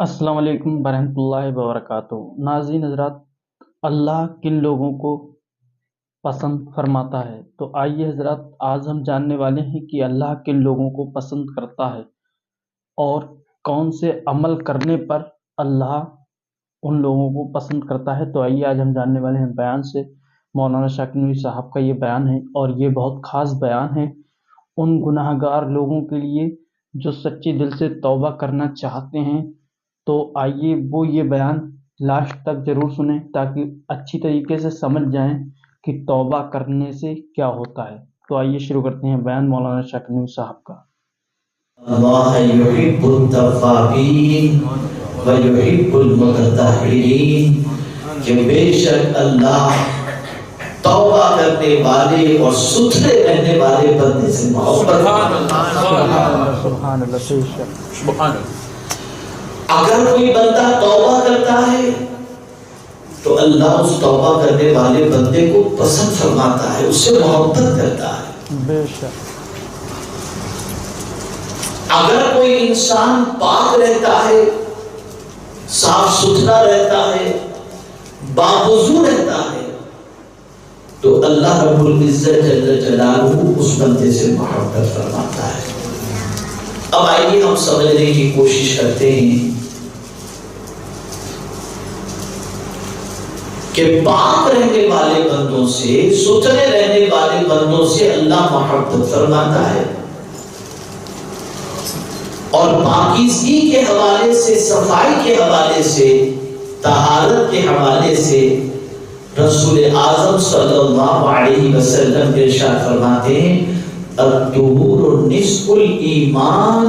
السلام علیکم ورحمۃ اللہ وبرکاتہ۔ ناظرین حضرات، اللہ کن لوگوں کو پسند فرماتا ہے؟ تو آئیے حضرات، آج ہم جاننے والے ہیں کہ اللہ کن لوگوں کو پسند کرتا ہے اور کون سے عمل کرنے پر اللہ ان لوگوں کو پسند کرتا ہے۔ تو آئیے آج ہم جاننے والے ہیں بیان سے۔ مولانا شاکر نوری صاحب کا یہ بیان ہے اور یہ بہت خاص بیان ہے ان گناہ گار لوگوں کے لیے جو سچے دل سے توبہ کرنا چاہتے ہیں۔ تو آئیے وہ یہ بیان لاسٹ تک ضرور سنیں تاکہ اچھی طریقے سے سمجھ جائیں کہ توبہ کرنے سے کیا ہوتا ہے۔ تو آئیے شروع کرتے ہیں بیان مولانا شاکر نوری صاحب کا۔ اللہ یحب التوابین ویحب المتطہرین، کہ بے شک اللہ توبہ کرنے والے اور ستھرے رہنے والے بندے سے محبت کرتا ہے۔ سبحان اللہ، سبحان اللہ۔ اگر کوئی بندہ توبہ کرتا ہے تو اللہ اس توبہ کرنے والے بندے کو پسند فرماتا ہے، اس سے محبت کرتا ہے۔ بے شک۔ اگر کوئی انسان پاک رہتا ہے، صاف ستھرا رہتا ہے، باوضو رہتا ہے، تو اللہ رب العزت جل جلالہ اس بندے سے محبت فرماتا ہے۔ اب آئیے ہم سمجھنے کی کوشش کرتے ہیں کہ پاک رہنے والے بندوں سے، ستھرے رہنے والے بندوں سے اللہ محبت فرماتا ہے، اور پاکیزگی کے حوالے سے، صفائی کے حوالے سے، طہارت کے حوالے سے رسول اعظم صلی اللہ علیہ وسلم ارشاد فرماتے ہیں الطہور نصف الایمان،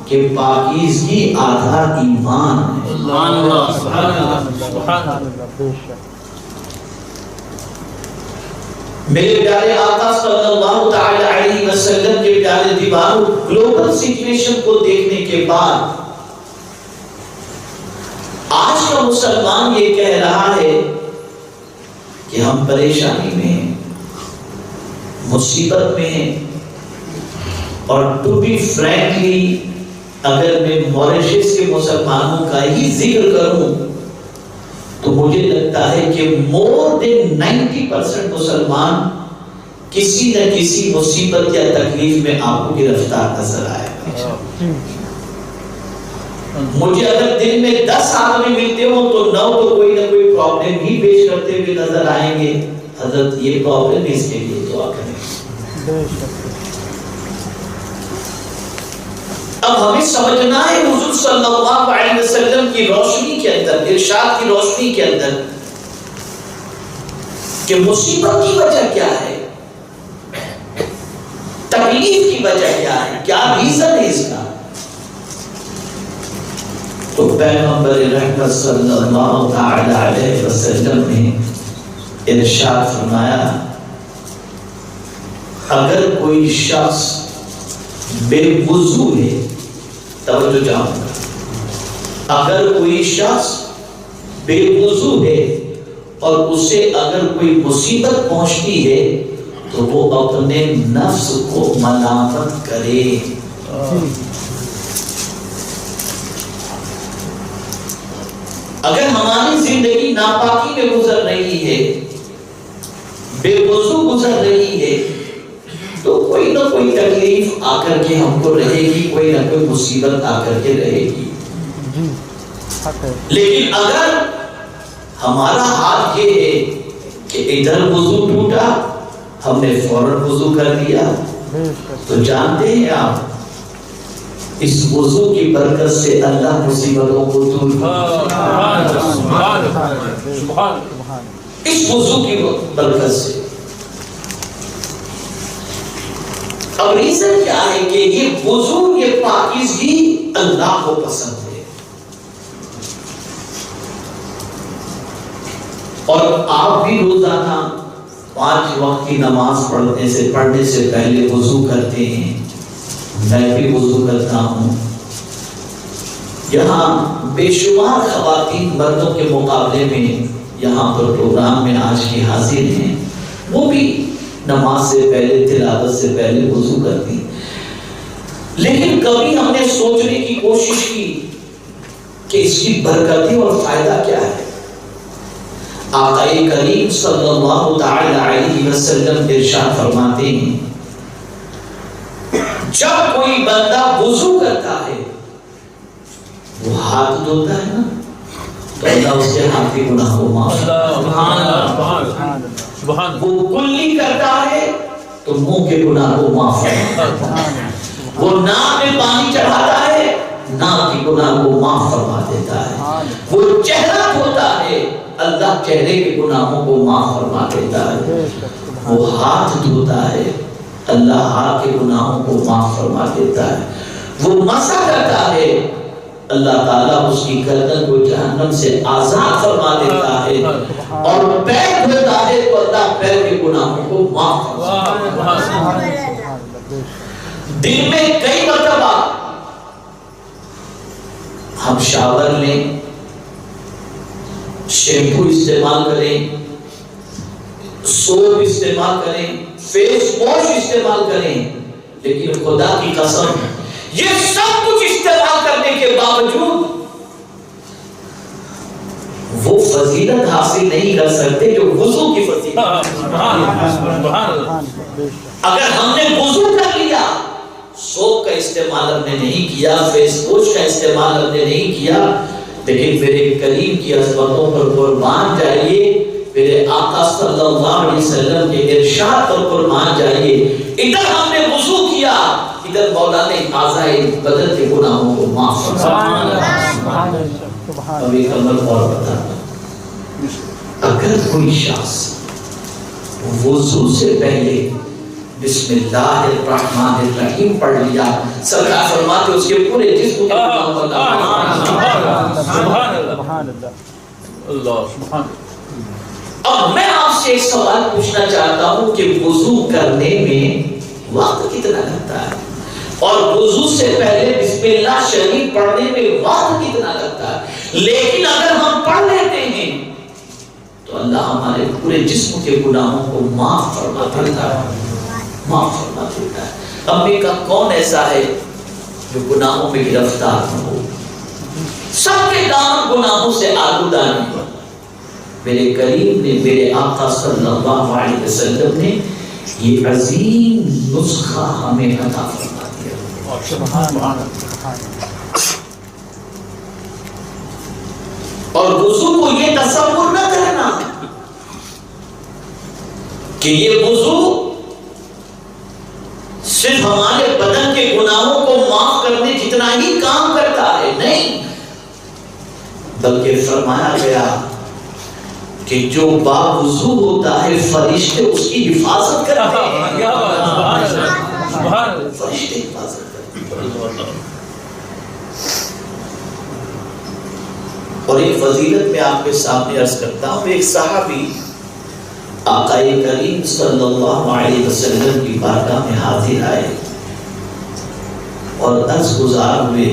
کہ پاکیزگی آدھا ایمان ہے۔ سبحان اللہ، سبحان اللہ، سبحان اللہ۔ میرے پیارے آقا صلی اللہ تعالی علیہ وسلم کے پیارے دیواروں، گلوبل سچویشن کو دیکھنے کے بعد آج کا مسلمان یہ کہہ رہا ہے کہ ہم پریشانی میں ہیں، مصیبت میں ہیں، اور ٹو بی فرینکلی اگر میں موریشس کے مسلمانوں کا ہی ذکر کروں تو مجھے لگتا ہے کہ مور دین 90% مسلمان کسی نہ کسی مصیبت یا تکلیف میں آپ کو گرفتار نظر آئے گا۔ مجھے اگر دن میں 10 آدمی ملتے ہوں تو 9 تو کوئی نہ کوئی پرابلم ہی پیش کرتے ہوئے نظر آئیں گے۔ حضرت یہ پرابلم اس کے لیے دعا کریں۔ اب ہمیں سمجھنا ہے حضور صلی اللہ علیہ وسلم کی روشنی کے اندر، ارشاد کی روشنی کے اندر، کہ مصیبت کی وجہ کیا ہے، تکلیف کی وجہ کیا ہے، کیا ریزن ہے اس کا۔ تو پیغمبر رحمت صلی اللہ تعالی علیہ وسلم نے ارشاد فرمایا اگر کوئی شخص بے وضو ہے، توجہ جاؤں گا، اگر کوئی شخص بے وضو ہے اور اسے اگر کوئی مصیبت پہنچتی ہے تو وہ اپنے نفس کو ملامت کرے۔ اگر ہماری زندگی ناپاکی میں گزر رہی ہے، بے وضو گزر رہی ہے، تو کوئی نہ کوئی تکلیف آ کر کے ہم کو رہے گی، کوئی نہ کوئی مصیبت آ کر کے رہے گی۔ لیکن اگر ہمارا حال یہ ہے کہ ادھر وضو ٹوٹا، ہم نے فوراً وضو کر لیا، تو جانتے ہیں آپ اس وضو کی برکت سے اللہ مصیبتوں کو دور اس وضو کی برکت سے۔ اب ریزن کیا ہے کہ یہ وضو، یہ پاکیزگی اللہ کو پسند ہے، اور آپ بھی روزانہ 5 وقت کی نماز پڑھنے سے پہلے وضو کرتے ہیں، میں بھی وضو کرتا ہوں۔ یہاں بے شمار خواتین مردوں کے مقابلے میں یہاں پر پروگرام میں آج کی حاضر ہیں، وہ بھی نماز سے پہلے، تلاوت سے پہلے وضو کرتی۔ لیکن کبھی ہم نے سوچنے کی کوشش کی کہ اس کی برکتیں اور فائدہ کیا ہے۔ آقا کریم صلی اللہ تعالی علیہ وسلم ارشاد فرماتے ہیں جب کوئی بندہ وضو کرتا ہے وہ ہاتھ دھوتا ہے نا تو اللہ اس کے ہاتھ کے گناہ کو معاف کرتا ہے۔ وہ کلی کرتا ہے تو منہ کے گناہ کو معاف کرتا ہے۔ وہ ناک میں پانی چڑھاتا ہے ناک کے گناہ کو معاف فرما دیتا ہے۔ وہ چہرہ دھوتا ہے اللہ چہرے کے گناہوں کو معاف فرما دیتا ہے۔ وہ ہاتھ دھوتا ہے اللہ ہاتھ کے گناہوں کو معاف فرما دیتا ہے۔ وہ مسح کرتا ہے اللہ تعالیٰ اس کی گردن کو جہنم سے آزاد فرما دیتا ہے۔ اور پیر دھوتا ہے تو اللہ پیر کے گناہوں کو معاف فرما دیتا ہے۔ دن میں کئی مرتبہ ہم شاور لیں، شیمپو استعمال کریں، سوپ استعمال کریں، فیس واش استعمال کریں، لیکن خدا کی قسم یہ سب کچھ استعمال کرنے کے باوجود وہ فضیلت حاصل نہیں کر سکتے جو وضو کی فضیلت۔ اگر ہم نے وضو کر لیا، سوپ کا استعمال ہم نے نہیں کیا، فیس واش کا استعمال ہم نے نہیں کیا، لیکن میرے کریم کی عظمتوں پر قربان جائیے، میرے آقا صلی اللہ علیہ وسلم کے ارشاد پر قربان جائیے، ادھر ہم نے وضو کیا، ادھر مولا نے اعضائے بدن کے گناہوں کو معاف فرمایا۔ اب ایک عمل اور بتاتا ہوں، اگر کوئی شخص وضو سے پہلے بسم اللہ الرحمن الرحیم پڑھ لیا، سرکار فرماتے اس کے پورے جسم کے گناہوں کو سبحان اللہ۔ اب میں آپ سے ایک سوال پوچھنا چاہتا ہوں کہ وضو کرنے میں وقت کتنا لگتا ہے اور وضو سے پہلے بسم اللہ شریف پڑھنے میں وقت کتنا لگتا ہے، لیکن اگر ہم پڑھ لیتے ہیں تو اللہ ہمارے پورے جسم کے گناہوں کو معاف فرما دیتا ہے، معاف فرما دیتا ہے۔ اب میں کا کون ایسا ہے جو گناہوں میں گرفتار نہ ہو؟ سب کے دامن گناہوں سے آلودہ نہیں ہو۔ میرے کریم نے، میرے آقا صلی اللہ علیہ وسلم نے یہ عظیم نسخہ ہمیں عطا فرما دیا۔ اور وضو کو یہ تصور نہ کرنا کہ یہ وضو صرف ہمارے بدن کے گناہوں کو معاف کرنے جتنا ہی کام کرتا ہے، نہیں، بلکہ فرمایا گیا کہ جو باوضو ہوتا ہے فرشتے اس کی حفاظت کرتے ہیں، فرشتے حفاظت کرتے ہیں۔ اور ایک فضیلت میں آپ کے سامنے عرض کرتا ہوں، ایک صحابی آقا کریم صلی اللہ علیہ وسلم کی بارگاہ میں حاضر آئے اور عرض گزار ہوئے،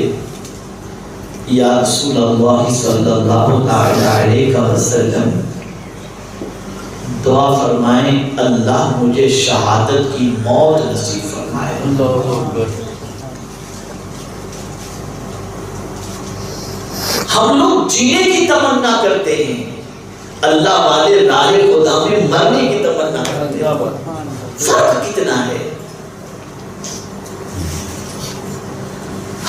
یا رسول اللہ صلی اللہ علیہ وسلم دعا فرمائیں اللہ مجھے شہادت کی موت نصیب فرمائے۔ ہم لوگ جینے کی تمنا کرتے ہیں، اللہ والے راہ خدا میں مرنے کی تمنا کرتے ہیں، فرق کتنا ہے؟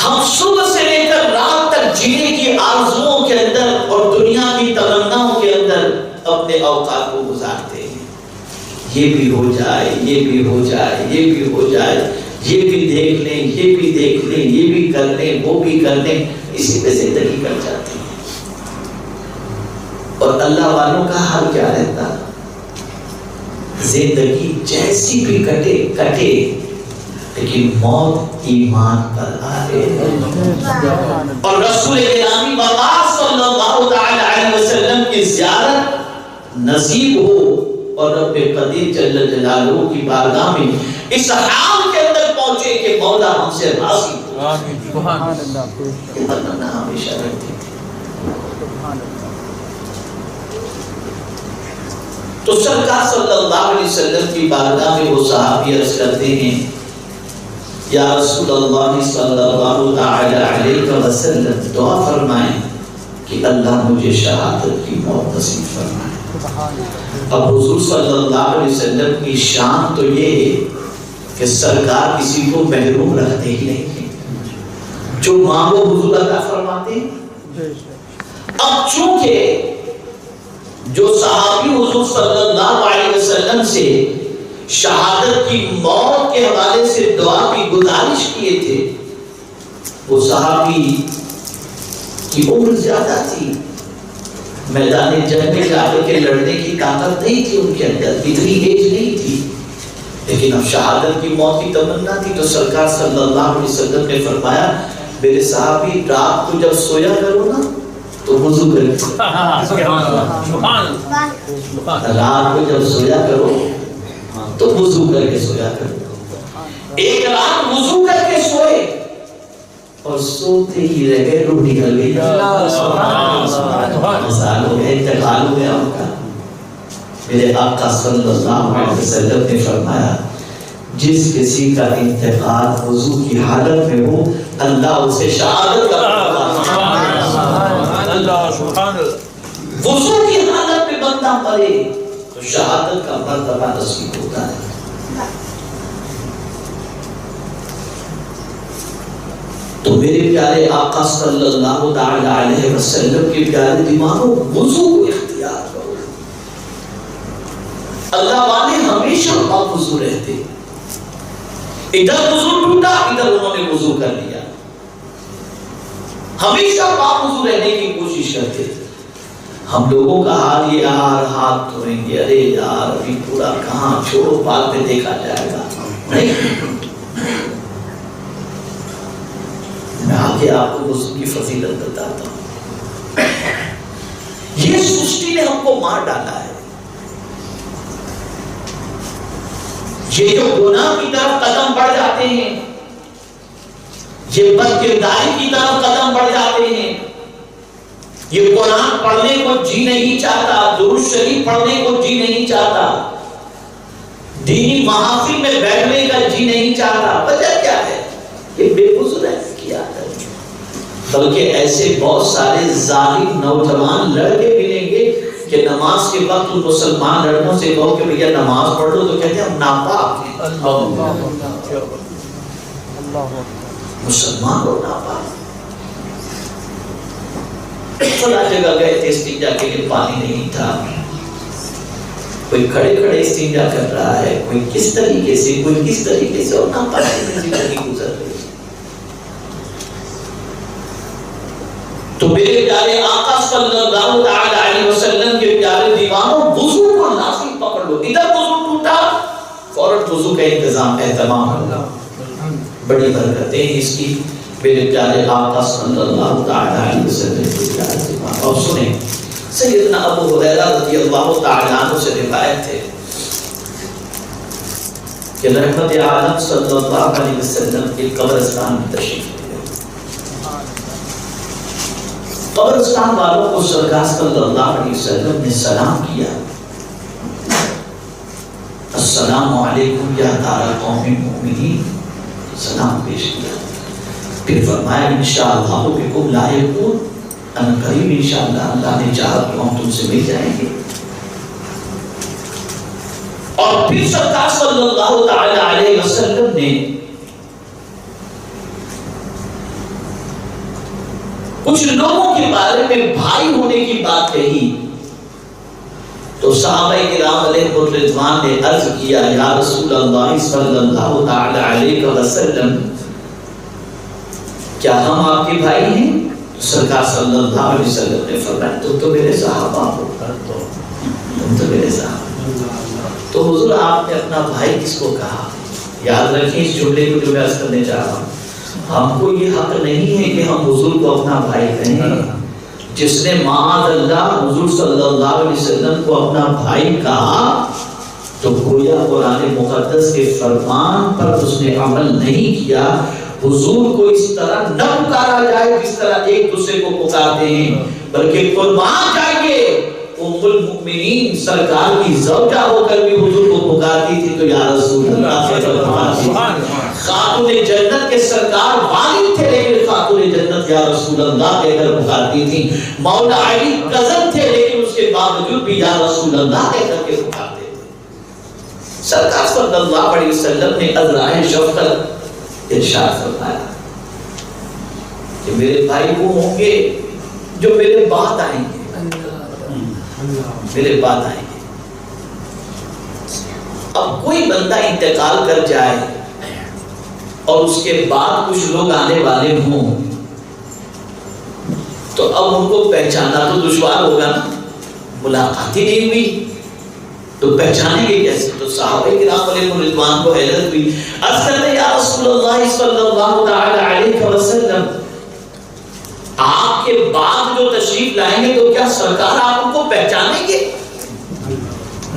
ہم صبح سے لے کر رات تک جینے کی آرزوؤں کے اندر اور دنیا کی تمناؤں کے اندر اپنے اوقات کو گزارتے ہیں، یہ بھی ہو جائے، یہ بھی ہو جائے، یہ بھی ہو جائے، یہ بھی دیکھ لیں، یہ بھی دیکھ لیں، یہ بھی کر لیں، وہ بھی کر لیں، اسی پہ زندگی کٹ جاتی ہے۔ اور اللہ والوں کا حال کیا رہتا؟ زندگی جیسی بھی کٹے کٹے لیکن موت ایمان پر آئے، اور رسول گرامی وقار صلی اللہ علیہ وسلم کی زیارت نصیب ہو اور رب قدیر جل جلالہ کی بارگاہ میں اس حال کے اندر پہنچے کہ مولا ہم سے راضی ہو۔ یہ تمنا ہمیشہ رہتی تھی۔ تو سرکار صلی اللہ علیہ وسلم کی بارگاہ میں وہ صحابی عرض کرتے ہیں، یا رسول اللہ صلی اللہ علیہ وسلم دعا فرمائیں کہ اللہ مجھے شہادت کی موت نصیب فرمائے۔ اب حضور صلی اللہ علیہ وسلم کی شان تو یہ ہے کہ سرکار کسی کو محروم رکھتے ہی نہیں ہیں، جو مانگو حضور عطا فرماتے ہیں۔ اب چونکہ جو صحابی حضور صلی اللہ علیہ وسلم سے شہادت کی موت کے حوالے سے دعا کی گزارش کیے تھے، وہ صحابی کی عمر زیادہ تھی، میدان جنگ میں جا کے لڑنے کی طاقت نہیں تھی ان کے اندر، اتنی ایج نہیں تھی، لیکن اب شہادت کی موت کی تمنا تھی۔ تو سرکار صلی اللہ علیہ وسلم نے فرمایا میرے صحابی رات کو جب سویا کرو نا تو وضو کر کے، رات کو جب سویا کرو تو وضو کر کے سویا کرو۔ ایک رات وضو کر کے سوئے اور سوتے ہی رہ گئے، روح نکل گئی، مثال ہو گئے، انتقال ہو گیا ان کا۔ میرے آقا صلی اللہ علیہ وسلم نے فرمایا جس کسی کا انتقال وضو کی حالت میں ہو اللہ اسے شہادت کا وضو کی حالت میں بندہ مرے تو شہادت کا مرتبہ نصیب ہوتا ہے۔ تو میرے پیارے آقا صلی اللہ تعالی علیہ وسلم کے پیارے دیوانوں، وضو کو اختیار کرو۔ اللہ والے ہمیشہ وضو رہتے، ادھر وضو ٹوٹا ادھر انہوں نے وضو کر لیا، ہمیشہ وضو رہنے کی کوشش کرتے تھے۔ ہم لوگوں کا حال یہ یار ہاتھ دھوئیں گے، ارے یار ابھی پورا کہاں، چھوڑو بعد میں دیکھا جائے گا، نہیں۔ میں آگے آپ کو وضو کی فضیلت بتاتا ہوں۔ یہ سستی نے ہم کو مار ڈالا ہے، یہ جو گناہ کی طرف قدم بڑھ جاتے ہیں، یہ بد کرداری کی طرف قدم بڑھ جاتے ہیں، یہ قرآن پڑھنے کو جی نہیں چاہتا، درود شریف پڑھنے کو جی نہیں چاہتا، دینی محافل میں بیٹھنے کا جی نہیں چاہتا۔ وجہ کیا ہے؟ یہ بے وضو رہنے کی عادت ہے۔ بلکہ ایسے بہت سارے ظالم نوجوان لڑکے ملیں گے کہ نماز کے وقت ان مسلمان لڑکوں سے کہو کہ بھیا نماز پڑھ لو تو کہتے ہیں ہم ناپاک ہیں، مسلمان اور ناپاک۔ فلاں جگہ گئے تھے استنجا کے لیے، پانی نہیں تھا، کوئی کھڑے کھڑے استنجا کر رہا ہے، کوئی کس طریقے سے، کوئی کس طریقے سے، اور ناپاکی میں زندگی گزر رہی۔ تو میرے پیارے آقا صلی اللہ تعالی علیہ وسلم کے پیارے دیوانوں، وضو کو لازم پکڑ لو۔ ادھر وضو ٹوٹا فوراً وضو کا انتظام اہتمام کرنا، بڑی برکتیں اس کی۔ میرے پیارے آقا صلی اللہ تعالی علیہ وسلم کے پیارے دیوانوں، اور سنیں سیدنا ابو ہریرہ رضی اللہ تعالی عنہ سے روایت ہے کہ رحمت عالم صلی اللہ علیہ وسلم کے قبرستان میں تشریف لے گئے۔ قبرستان والوں کو سرکار صلی اللہ علیہ وسلم نے سلام کیا، السلام علیکم یا دار قوم مومنین، سلام پیش کیا۔ پھر فرمایا انشاءاللہ بکم لاحقون، ان قریب انشاءاللہ اللہ نے چاہا تو ہم تم سے مل جائیں گے۔ اور پھر سرکار صلی اللہ تعالی علیہ وسلم نے کچھ لوگوں کے بارے میں بھائی ہونے کی بات کہی تو صحابہ کرام علیہ الرضوان نے عرض کیا یا رسول اللہ صلی اللہ تعالی علیہ وسلم کیا ہم آپ کے بھائی ہیں؟ سرکار صلی اللہ علیہ وسلم نے فرمایا تم تو میرے صحابہ ہو، تم تو میرے صحابہ۔ تو حضور آپ نے اپنا بھائی کس کو کہا؟ یاد رکھیں اس جملے کو جو میں عرض کرنے جا رہا ہوں، ہم کو یہ حق نہیں ہے کہ ہم حضور کو اپنا بھائی کہیں۔ جس نے معاذ اللہ حضور صلی اللہ علیہ وسلم کو اپنا بھائی کہا تو گویا قرآن مقدس کے فرمان پر اس نے عمل نہیں کیا۔ حضور کو اس طرح نہ پکارا جائے جس طرح ایک دوسرے کو پکارتے ہیں، بلکہ قربان چاہیے ام المؤمنین سرکار کی زوجہ ہو کر بھی حضور کو پکارتی تھی تو یا رسول اللہ، خاتون جنت کے سرکار والد تھے لیکن خاتون جنت یا رسول اللہ کہہ کر پکارتی تھیں. مولا علی کزن تھے لیکن اس کے باوجود بھی یا رسول اللہ کہہ کر کے پکارتے تھے. سرکار صلی اللہ علیہ وسلم نے عذرائے شفقت ارشاد فرمایا کہ میرے بھائی وہ ہوں گے جو میرے بعد آئیں گے، میرے بعد آئیں گے. اب کوئی بندہ انتقال کر جائے اور اس کے بعد کچھ لوگ آنے والے ہوں تو اب ان کو پہچانا تو دشوار ہوگا نا، ملاقات ہی نہیں ہوئی تو پہچانیں گے کیسے؟ تو صحابہ کرام علیہ رضوان کو حیرت ہوئی. عرض کرتے ہیں یا رسول اللہ صلی اللہ تعالی علیہ وسلم آپ کے بعد جو تشریف لائیں گے تو کیا سرکار آپ ان کو پہچانیں گے؟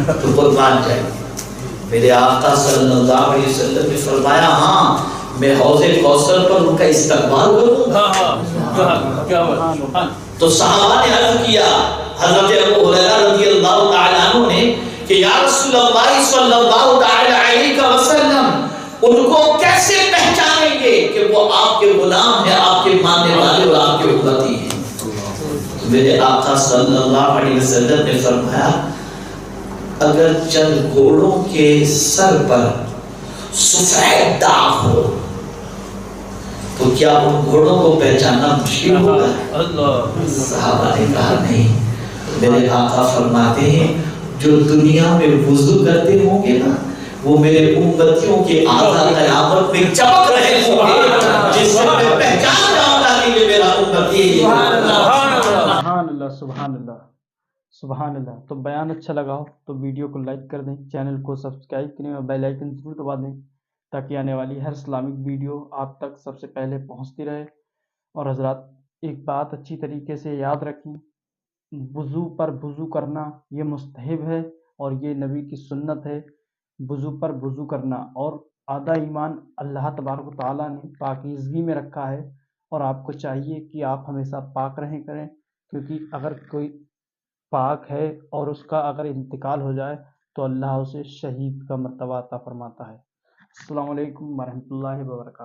تو قربان جائیں. میرے آقا صلی اللہ علیہ وسلم نے فرمایا ہاں میں حوض کوثر پر ان کا استقبال کروں گا. تو صحابہ نے عرض کیا حضرت ابو ہریرہ رضی اللہ تعالی عنہ نے کہ یا رسول اللہ صلی اللہ تعالی علیہ وسلم ان کو کیسے پہچانیں گے کہ وہ آپ کے غلام ہیں، آپ کے ماننے والے اور آپ کے امتی ہیں؟ میرے آقا صلی اللہ علیہ وسلم نے فرمایا اگر چند گھوڑوں کے سر پر سفید داغ ہو تو کیا ان گھوڑوں کو پہچاننا مشکل ہوگا؟ صحابہ نے کہا نہیں. میرے آقا فرماتے ہیں جو دنیا میں وضو کرتے ہوں گے نا وہ میرے امتیوں کے اعضاء قیامت میں چمک رہے ہوں گے جس سے میں پہچان جاؤں گا کہ یہ میرا امتی ہے. سبحان اللہ سبحان اللہ سبحان اللہ. تو بیان اچھا لگا ہو تو ویڈیو کو لائک کر دیں، چینل کو سبسکرائب کریں اور بیل آئیکن ضرور دبا دیں تاکہ آنے والی ہر اسلامک ویڈیو آپ تک سب سے پہلے پہنچتی رہے. اور حضرات ایک بات اچھی طریقے سے یاد رکھیں، وضو پر وضو کرنا یہ مستحب ہے اور یہ نبی کی سنت ہے، وضو پر وضو کرنا. اور آدھا ایمان اللہ تبارک و تعالیٰ نے پاکیزگی میں رکھا ہے اور آپ کو چاہیے کہ آپ ہمیشہ پاک رہیں کریں، کیونکہ اگر کوئی پاک ہے اور اس کا اگر انتقال ہو جائے تو اللہ اسے شہید کا مرتبہ عطا فرماتا ہے. السلام علیکم ورحمۃ اللہ وبرکاتہ.